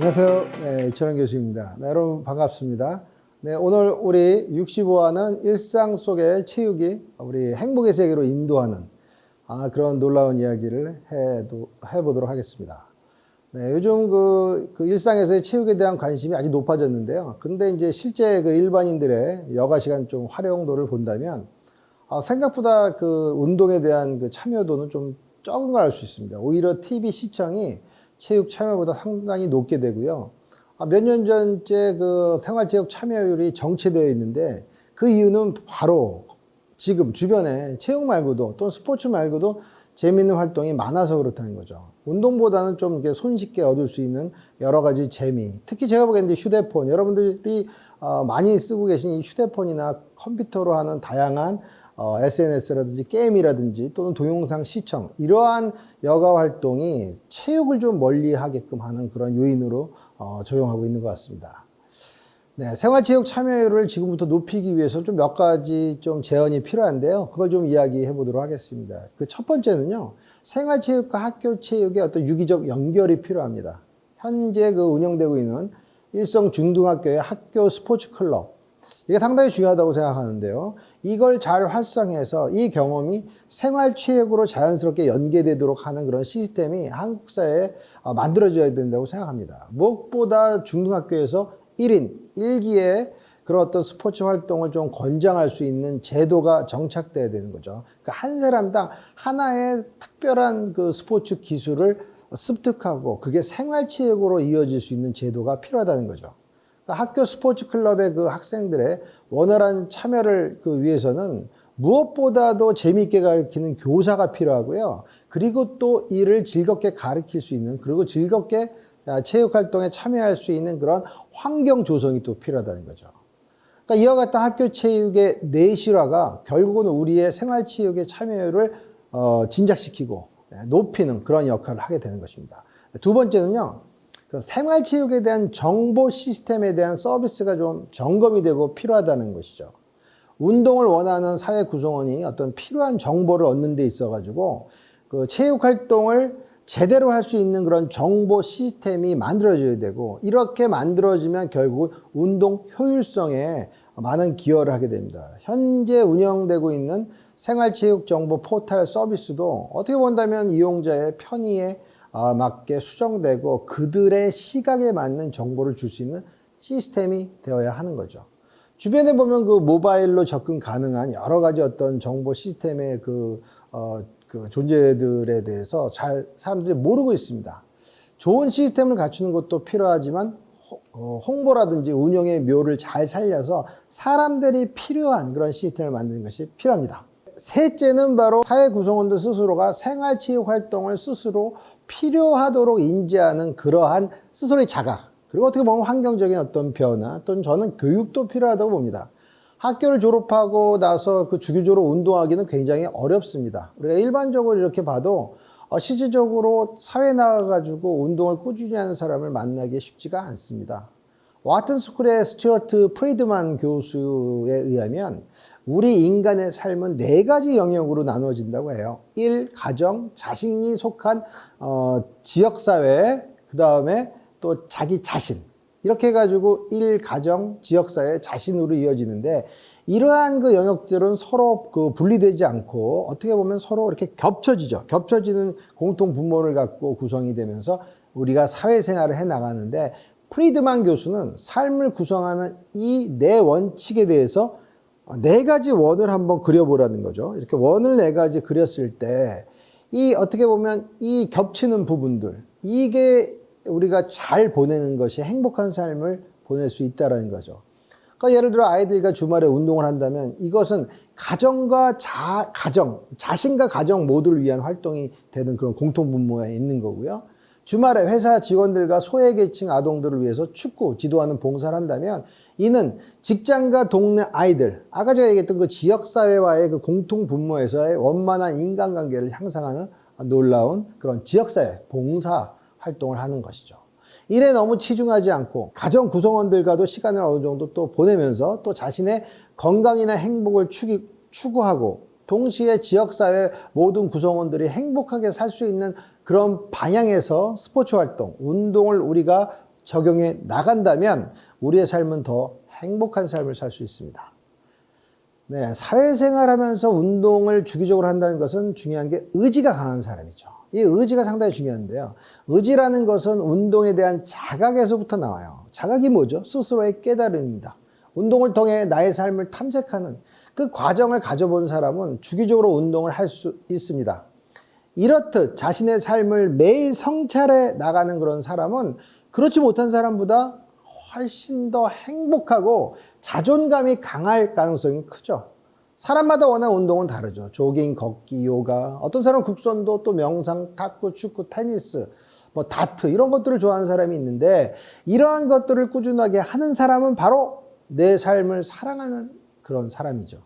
안녕하세요. 네, 이철원 교수입니다. 네, 여러분 반갑습니다. 네, 오늘 우리 65화는 일상 속의 체육이 우리 행복의 세계로 인도하는 그런 놀라운 이야기를 해보도록 하겠습니다. 네, 요즘 그 일상에서의 체육에 대한 관심이 아주 높아졌는데요. 근데 이제 실제 그 일반인들의 여가 시간 좀 활용도를 본다면 생각보다 그 운동에 대한 그 참여도는 좀 적은 걸 알 수 있습니다. 오히려 TV 시청이 체육 참여보다 상당히 높게 되고요. 몇 년 전째 그 생활체육 참여율이 정체되어 있는데 그 이유는 바로 지금 주변에 체육 말고도 또는 스포츠 말고도 재미있는 활동이 많아서 그렇다는 거죠. 운동보다는 좀 이렇게 손쉽게 얻을 수 있는 여러 가지 재미. 특히 제가 보기에는 휴대폰, 여러분들이 많이 쓰고 계신 이 휴대폰이나 컴퓨터로 하는 다양한 SNS라든지 게임이라든지 또는 동영상 시청, 이러한 여가 활동이 체육을 좀 멀리 하게끔 하는 그런 요인으로 작용하고 있는 것 같습니다. 네, 생활체육 참여율을 지금부터 높이기 위해서 좀 몇 가지 좀 제언이 필요한데요. 그걸 좀 이야기해 보도록 하겠습니다. 그 첫 번째는요, 생활체육과 학교체육의 어떤 유기적 연결이 필요합니다. 현재 그 운영되고 있는 일성 중등학교의 학교 스포츠 클럽, 이게 상당히 중요하다고 생각하는데요. 이걸 잘 활성해서 이 경험이 생활체육으로 자연스럽게 연계되도록 하는 그런 시스템이 한국 사회에 만들어져야 된다고 생각합니다. 무엇보다 중등학교에서 1인 1기의 그런 어떤 스포츠 활동을 좀 권장할 수 있는 제도가 정착돼야 되는 거죠. 그러니까 한 사람당 하나의 특별한 그 스포츠 기술을 습득하고 그게 생활체육으로 이어질 수 있는 제도가 필요하다는 거죠. 학교 스포츠 클럽의 그 학생들의 원활한 참여를 위해서는 무엇보다도 재미있게 가르치는 교사가 필요하고요. 그리고 또 이를 즐겁게 가르칠 수 있는, 그리고 즐겁게 체육 활동에 참여할 수 있는 그런 환경 조성이 또 필요하다는 거죠. 그러니까 이와 같은 학교 체육의 내실화가 결국은 우리의 생활 체육의 참여율을 진작시키고 높이는 그런 역할을 하게 되는 것입니다. 두 번째는요. 그 생활체육에 대한 정보 시스템에 대한 서비스가 좀 점검이 되고 필요하다는 것이죠. 운동을 원하는 사회 구성원이 어떤 필요한 정보를 얻는 데 있어가지고 그 체육 활동을 제대로 할 수 있는 그런 정보 시스템이 만들어져야 되고, 이렇게 만들어지면 결국 운동 효율성에 많은 기여를 하게 됩니다. 현재 운영되고 있는 생활체육 정보 포털 서비스도 어떻게 본다면 이용자의 편의에 맞게 수정되고 그들의 시각에 맞는 정보를 줄 수 있는 시스템이 되어야 하는 거죠. 주변에 보면 그 모바일로 접근 가능한 여러 가지 어떤 정보 시스템의 그 존재들에 대해서 잘 사람들이 모르고 있습니다. 좋은 시스템을 갖추는 것도 필요하지만 홍보라든지 운영의 묘를 잘 살려서 사람들이 필요한 그런 시스템을 만드는 것이 필요합니다. 셋째는 바로 사회 구성원들 스스로가 생활체육 활동을 스스로 필요하도록 인지하는 그러한 스스로의 자각, 그리고 어떻게 보면 환경적인 어떤 변화, 또는 저는 교육도 필요하다고 봅니다. 학교를 졸업하고 나서 그 주기적으로 운동하기는 굉장히 어렵습니다. 우리가 일반적으로 이렇게 봐도 실질적으로 사회에 나가가지고 운동을 꾸준히 하는 사람을 만나기 쉽지가 않습니다. 와튼 스쿨의 스튜어트 프리드만 교수에 의하면 우리 인간의 삶은 4가지 영역으로 나누어진다고 해요. 1. 가정, 자신이 속한 지역사회, 그 다음에 또 자기 자신. 이렇게 해가지고 1. 가정, 지역사회, 자신으로 이어지는데, 이러한 그 영역들은 서로 분리되지 않고 어떻게 보면 서로 이렇게 겹쳐지죠. 겹쳐지는 공통 분모를 갖고 구성이 되면서 우리가 사회생활을 해 나가는데, 프리드만 교수는 삶을 구성하는 이 4원칙에 대해서 4가지 원을 한번 그려보라는 거죠. 이렇게 원을 4가지 그렸을 때, 이 어떻게 보면 이 겹치는 부분들, 이게 우리가 잘 보내는 것이 행복한 삶을 보낼 수 있다는 거죠. 그러니까 예를 들어 아이들과 주말에 운동을 한다면 이것은 가정과 자신과 가정 모두를 위한 활동이 되는 그런 공통 분모에 있는 거고요. 주말에 회사 직원들과 소외계층 아동들을 위해서 축구, 지도하는 봉사를 한다면 이는 직장과 동네 아이들, 아까 제가 얘기했던 그 지역사회와의 그 공통 분모에서의 원만한 인간관계를 향상하는 놀라운 그런 지역사회, 봉사 활동을 하는 것이죠. 일에 너무 치중하지 않고 가정 구성원들과도 시간을 어느 정도 또 보내면서 또 자신의 건강이나 행복을 추구하고 동시에 지역사회 모든 구성원들이 행복하게 살 수 있는 그런 방향에서 스포츠 활동, 운동을 우리가 적용해 나간다면 우리의 삶은 더 행복한 삶을 살 수 있습니다. 네, 사회생활하면서 운동을 주기적으로 한다는 것은 중요한 게 의지가 강한 사람이죠. 이 의지가 상당히 중요한데요. 의지라는 것은 운동에 대한 자각에서부터 나와요. 자각이 뭐죠? 스스로의 깨달음입니다. 운동을 통해 나의 삶을 탐색하는 그 과정을 가져본 사람은 주기적으로 운동을 할 수 있습니다. 이렇듯 자신의 삶을 매일 성찰해 나가는 그런 사람은 그렇지 못한 사람보다 훨씬 더 행복하고 자존감이 강할 가능성이 크죠. 사람마다 원하는 운동은 다르죠. 조깅, 걷기, 요가, 어떤 사람은 국선도, 또 명상, 탁구, 축구, 테니스, 다트 이런 것들을 좋아하는 사람이 있는데, 이러한 것들을 꾸준하게 하는 사람은 바로 내 삶을 사랑하는 그런 사람이죠.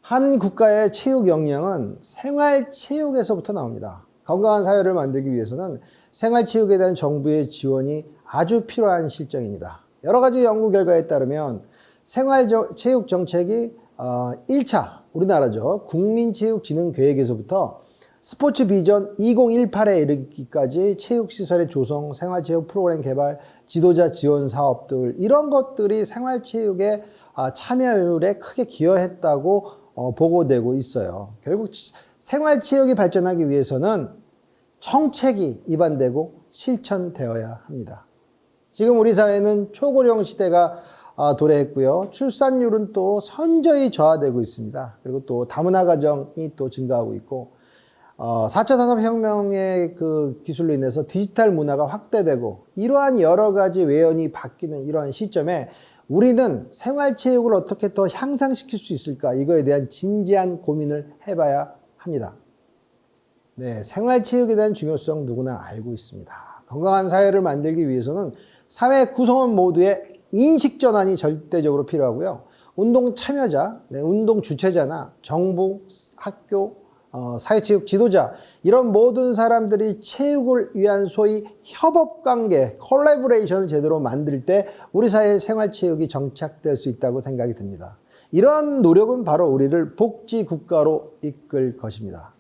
한 국가의 체육 역량은 생활체육에서부터 나옵니다. 건강한 사회를 만들기 위해서는 생활체육에 대한 정부의 지원이 아주 필요한 실정입니다. 여러 가지 연구 결과에 따르면 생활체육 정책이 1차 우리나라죠. 국민체육진흥계획에서부터 스포츠 비전 2018에 이르기까지 체육시설의 조성, 생활체육 프로그램 개발, 지도자 지원 사업들 이런 것들이 생활체육의 참여율에 크게 기여했다고 보고되고 있어요. 결국 생활체육이 발전하기 위해서는 정책이 입안되고 실천되어야 합니다. 지금 우리 사회는 초고령 시대가 도래했고요. 출산율은 또 선저히 저하되고 있습니다. 그리고 또 다문화 가정이 또 증가하고 있고, 4차 산업혁명의 그 기술로 인해서 디지털 문화가 확대되고, 이러한 여러 가지 외연이 바뀌는 이러한 시점에 우리는 생활체육을 어떻게 더 향상시킬 수 있을까? 이거에 대한 진지한 고민을 해봐야 합니다. 네, 생활체육에 대한 중요성 누구나 알고 있습니다. 건강한 사회를 만들기 위해서는 사회 구성원 모두의 인식 전환이 절대적으로 필요하고요. 운동 참여자, 운동 주최자나 정부, 학교, 사회체육 지도자 이런 모든 사람들이 체육을 위한 소위 협업관계, 콜라보레이션을 제대로 만들 때 우리 사회의 생활체육이 정착될 수 있다고 생각이 듭니다. 이러한 노력은 바로 우리를 복지국가로 이끌 것입니다.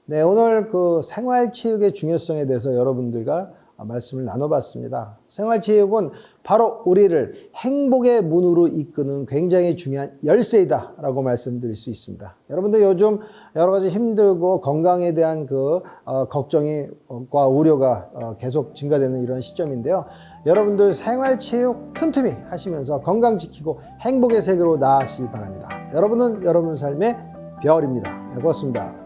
네, 오늘 그 생활체육의 중요성에 대해서 여러분들과 말씀을 나눠봤습니다. 생활체육은 바로 우리를 행복의 문으로 이끄는 굉장히 중요한 열쇠이다 라고 말씀드릴 수 있습니다. 여러분들 요즘 여러 가지 힘들고 건강에 대한 그 걱정과 우려가 계속 증가되는 이런 시점인데요. 여러분들 생활체육 틈틈이 하시면서 건강 지키고 행복의 세계로 나아가시기 바랍니다. 여러분은 여러분 삶의 별입니다. 네, 고맙습니다.